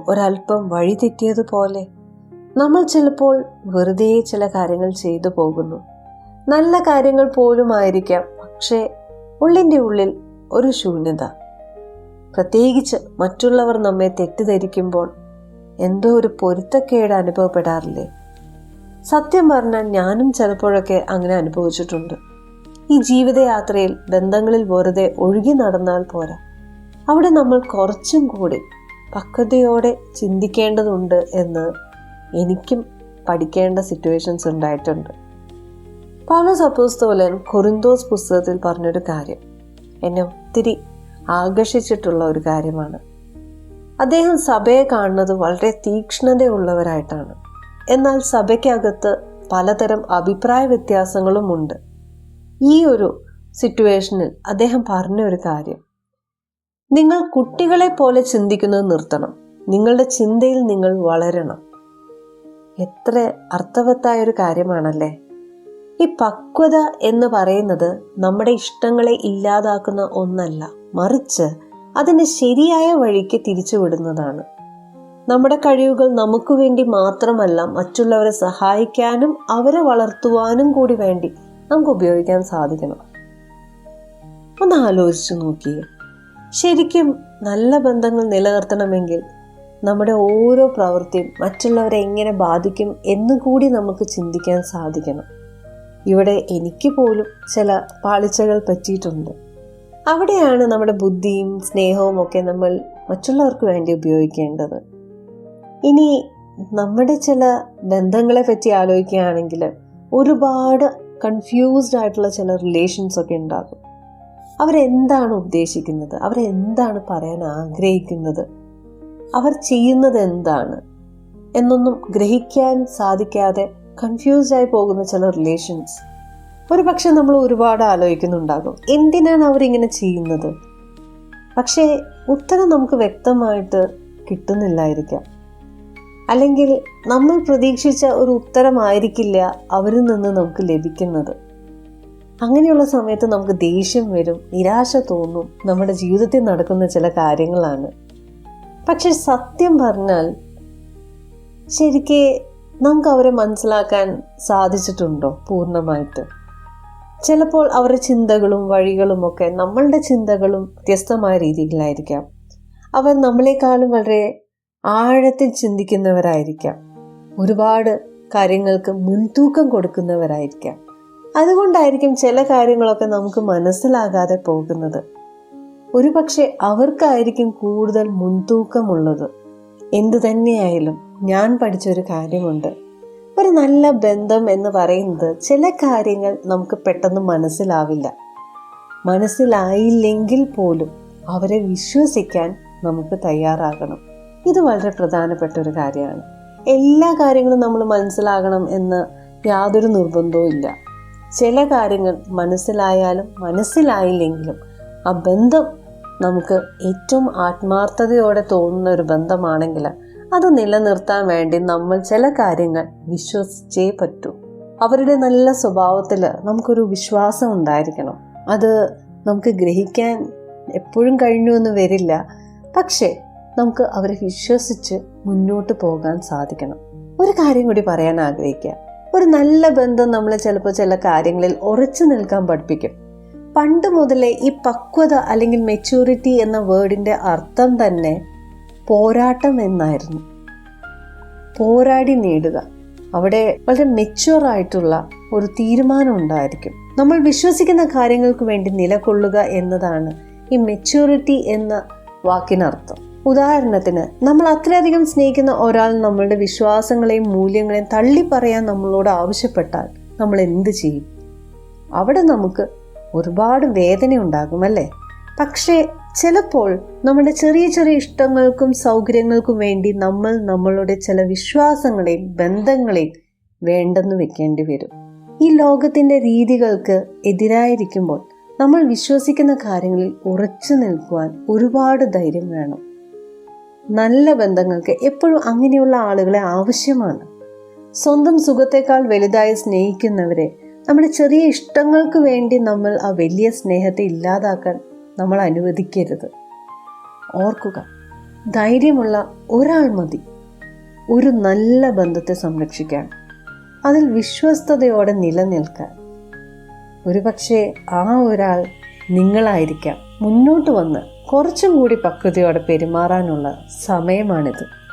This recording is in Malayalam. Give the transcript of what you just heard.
ഒരല്പം വഴിതെറ്റിയതുപോലെ നമ്മൾ ചിലപ്പോൾ വെറുതെ ചില കാര്യങ്ങൾ ചെയ്തു പോകുന്നു. നല്ല കാര്യങ്ങൾ പോലും ആയിരിക്കാം, പക്ഷേ ഉള്ളിൻ്റെ ഉള്ളിൽ ഒരു ശൂന്യത. പ്രത്യേകിച്ച് മറ്റുള്ളവർ നമ്മെ തെറ്റിദ്ധരിക്കുമ്പോൾ എന്തോ ഒരു പൊരുത്തക്കേട് അനുഭവപ്പെടാറില്ലേ? സത്യം പറഞ്ഞാൽ ഞാനും ചിലപ്പോഴൊക്കെ അങ്ങനെ അനുഭവിച്ചിട്ടുണ്ട്. ഈ ജീവിതയാത്രയിൽ ബന്ധങ്ങളിൽ വെറുതെ ഒഴുകി നടന്നാൽ പോരാ, അവിടെ നമ്മൾ കുറച്ചും കൂടി പക്വതയോടെ ചിന്തിക്കേണ്ടതുണ്ട് എന്ന് എനിക്കും പഠിക്കേണ്ട സിറ്റുവേഷൻസ് ഉണ്ടായിട്ടുണ്ട്. പൗലോസ് അപ്പോസ്തലൻ കൊരിന്തോസ് പുസ്തകത്തിൽ പറഞ്ഞൊരു കാര്യം എന്നെ ഒത്തിരി ആകർഷിച്ചിട്ടുള്ള ഒരു കാര്യമാണ്. അദ്ദേഹം സഭയെ കാണുന്നത് വളരെ തീക്ഷ്ണതയുള്ളവരായിട്ടാണ്. എന്നാൽ സഭയ്ക്കകത്ത് പലതരം അഭിപ്രായ വ്യത്യാസങ്ങളും ഉണ്ട്. ഈ ഒരു സിറ്റുവേഷനിൽ അദ്ദേഹം പറഞ്ഞ ഒരു കാര്യം, നിങ്ങൾ കുട്ടികളെ പോലെ ചിന്തിക്കുന്നത് നിർത്തണം, നിങ്ങളുടെ ചിന്തയിൽ നിങ്ങൾ വളരണം. എത്ര അർത്ഥവത്തായ ഒരു കാര്യമാണല്ലേ? ഈ പക്വത എന്ന് പറയുന്നത് നമ്മുടെ ഇഷ്ടങ്ങളെ ഇല്ലാതാക്കുന്ന ഒന്നല്ല, മറിച്ച് അതിനെ ശരിയായ വഴിക്ക് തിരിച്ചുവിടുന്നതാണ്. നമ്മുടെ കഴിവുകൾ നമുക്ക് വേണ്ടി മാത്രമല്ല, മറ്റുള്ളവരെ സഹായിക്കാനും അവരെ വളർത്തുവാനും കൂടി വേണ്ടി നമുക്ക് ഉപയോഗിക്കാൻ സാധിക്കണം. ഒന്ന് ആലോചിച്ചു നോക്കിയേ, ശരിക്കും നല്ല ബന്ധങ്ങൾ നിലനിർത്തണമെങ്കിൽ നമ്മുടെ ഓരോ പ്രവൃത്തിയും മറ്റുള്ളവരെ എങ്ങനെ ബാധിക്കും എന്നുകൂടി നമുക്ക് ചിന്തിക്കാൻ സാധിക്കണം. ഇവിടെ എനിക്ക് പോലും ചില പാളിച്ചകൾ പറ്റിയിട്ടുണ്ട്. അവിടെയാണ് നമ്മുടെ ബുദ്ധിയും സ്നേഹവും ഒക്കെ നമ്മൾ മറ്റുള്ളവർക്ക് വേണ്ടി ഉപയോഗിക്കേണ്ടത്. ഇനി നമ്മുടെ ചില ബന്ധങ്ങളെ പറ്റി ആലോചിക്കുകയാണെങ്കിൽ ഒരുപാട് കൺഫ്യൂസ്ഡ് ആയിട്ടുള്ള ചില റിലേഷൻസ് ഒക്കെ ഉണ്ടാകും. അവരെന്താണ് ഉദ്ദേശിക്കുന്നത്, അവരെന്താണ് പറയാൻ ആഗ്രഹിക്കുന്നത്, അവർ ചെയ്യുന്നത് എന്താണ് എന്നൊന്നും ഗ്രഹിക്കാൻ സാധിക്കാതെ കൺഫ്യൂസ്ഡായി പോകുന്ന ചില റിലേഷൻസ്. ഒരു പക്ഷെ നമ്മൾ ഒരുപാട് ആലോചിക്കുന്നുണ്ടാകും, എന്തിനാണ് അവരിങ്ങനെ ചെയ്യുന്നത്? പക്ഷേ ഉത്തരം നമുക്ക് വ്യക്തമായിട്ട് കിട്ടുന്നില്ലായിരിക്കാം. അല്ലെങ്കിൽ നമ്മൾ പ്രതീക്ഷിച്ച ഒരു ഉത്തരമായിരിക്കില്ല അവരിൽ നിന്ന് നമുക്ക് ലഭിക്കുന്നത്. അങ്ങനെയുള്ള സമയത്ത് നമുക്ക് ദേഷ്യം വരും, നിരാശ തോന്നും. നമ്മുടെ ജീവിതത്തിൽ നടക്കുന്ന ചില കാര്യങ്ങളാണ്. പക്ഷെ സത്യം പറഞ്ഞാൽ ശരിക്ക് നമുക്ക് അവരെ മനസ്സിലാക്കാൻ സാധിച്ചിട്ടുണ്ടോ പൂർണ്ണമായിട്ട്? ചിലപ്പോൾ അവരുടെ ചിന്തകളും വഴികളും ഒക്കെ നമ്മളുടെ ചിന്തകളും വ്യത്യസ്തമായ രീതിയിലായിരിക്കാം. അവർ നമ്മളെക്കാളും വളരെ ആഴത്തിൽ ചിന്തിക്കുന്നവരായിരിക്കാം, ഒരുപാട് കാര്യങ്ങൾക്ക് മുൻതൂക്കം കൊടുക്കുന്നവരായിരിക്കാം. അതുകൊണ്ടായിരിക്കും ചില കാര്യങ്ങളൊക്കെ നമുക്ക് മനസ്സിലാകാതെ പോകുന്നത്. ഒരുപക്ഷെ അവർക്കായിരിക്കും കൂടുതൽ മുൻതൂക്കമുള്ളത്. എന്തു തന്നെയായാലും ഞാൻ പഠിച്ചൊരു കാര്യമുണ്ട്, ഒരു നല്ല ബന്ധം എന്ന് പറയുന്നത് ചില കാര്യങ്ങൾ നമുക്ക് പെട്ടെന്ന് മനസ്സിലാവില്ല. മനസ്സിലായില്ലെങ്കിൽ പോലും അവരെ വിശ്വസിക്കാൻ നമുക്ക് തയ്യാറാകണം. ഇത് വളരെ പ്രധാനപ്പെട്ട ഒരു കാര്യമാണ്. എല്ലാ കാര്യങ്ങളും നമ്മൾ മനസ്സിലാകണം എന്ന് യാതൊരു നിർബന്ധവും ഇല്ല. ചില കാര്യങ്ങൾ മനസ്സിലായാലും മനസ്സിലായില്ലെങ്കിലും ആ ബന്ധം നമുക്ക് ഏറ്റവും ആത്മാർത്ഥതയോടെ തോന്നുന്ന ഒരു ബന്ധമാണെങ്കിൽ അത് നിലനിർത്താൻ വേണ്ടി നമ്മൾ ചില കാര്യങ്ങൾ വിശ്വസിച്ചേ പറ്റൂ. അവരുടെ നല്ല സ്വഭാവത്തിൽ നമുക്കൊരു വിശ്വാസം ഉണ്ടായിരിക്കണം. അത് നമുക്ക് ഗ്രഹിക്കാൻ എപ്പോഴും കഴിഞ്ഞുവെന്ന് വരില്ല, പക്ഷേ നമുക്ക് അവരെ വിശ്വസിച്ച് മുന്നോട്ട് പോകാൻ സാധിക്കണം. ഒരു കാര്യം കൂടി പറയാൻ ആഗ്രഹിക്കുക, ഒരു നല്ല ബന്ധം നമ്മളെ ചിലപ്പോൾ ചില കാര്യങ്ങളിൽ ഉറച്ചു നിൽക്കാൻ പഠിപ്പിക്കും. പണ്ട് മുതലേ ഈ പക്വത അല്ലെങ്കിൽ മെച്യൂരിറ്റി എന്ന വേർഡിൻ്റെ അർത്ഥം തന്നെ പോരാട്ടം എന്നായിരുന്നു. പോരാടി നേടുക, അവിടെ വളരെ മെച്യൂർ ആയിട്ടുള്ള ഒരു തീരുമാനം ഉണ്ടായിരിക്കും. നമ്മൾ വിശ്വസിക്കുന്ന കാര്യങ്ങൾക്ക് വേണ്ടി നിലകൊള്ളുക എന്നതാണ് ഈ മെച്യൂരിറ്റി എന്ന വാക്കിനർത്ഥം. ഉദാഹരണത്തിന്, നമ്മൾ അത്രയധികം സ്നേഹിക്കുന്ന ഒരാൾ നമ്മളുടെ വിശ്വാസങ്ങളെയും മൂല്യങ്ങളെയും തള്ളി പറയാൻ നമ്മളോട് ആവശ്യപ്പെട്ടാൽ നമ്മൾ എന്ത് ചെയ്യും? അവിടെ നമുക്ക് ഒരുപാട് വേദന ഉണ്ടാകും, അല്ലേ? പക്ഷേ ചിലപ്പോൾ നമ്മുടെ ചെറിയ ചെറിയ ഇഷ്ടങ്ങൾക്കും സൗകര്യങ്ങൾക്കും വേണ്ടി നമ്മൾ നമ്മളുടെ ചില വിശ്വാസങ്ങളെയും ബന്ധങ്ങളെയും വേണ്ടെന്ന് വെക്കേണ്ടി വരും. ഈ ലോകത്തിൻ്റെ രീതികൾക്ക് എതിരായിരിക്കുമ്പോൾ നമ്മൾ വിശ്വസിക്കുന്ന കാര്യങ്ങളിൽ ഉറച്ചു നിൽക്കുവാൻ ഒരുപാട് ധൈര്യം വേണം. നല്ല ബന്ധങ്ങൾക്ക് എപ്പോഴും അങ്ങനെയുള്ള ആളുകളെ ആവശ്യമാണ്. സ്വന്തം സുഖത്തെക്കാൾ വലുതായി സ്നേഹിക്കുന്നവരെ നമ്മുടെ ചെറിയ ഇഷ്ടങ്ങൾക്ക് വേണ്ടി നമ്മൾ ആ വലിയ സ്നേഹത്തെ ഇല്ലാതാക്കാൻ നമ്മൾ അനുവദിക്കരുത്. ഓർക്കുക, ധൈര്യമുള്ള ഒരാൾ മതി ഒരു നല്ല ബന്ധത്തെ സംരക്ഷിക്കാൻ, അതിൽ വിശ്വസ്തയോടെ നിലനിൽക്കാൻ. ഒരുപക്ഷെ ആ ഒരാൾ നിങ്ങളായിരിക്കാം. മുന്നോട്ട് വന്ന് കുറച്ചും കൂടി പക്വതയോടെ പെരുമാറാനുള്ള സമയമാണിത്.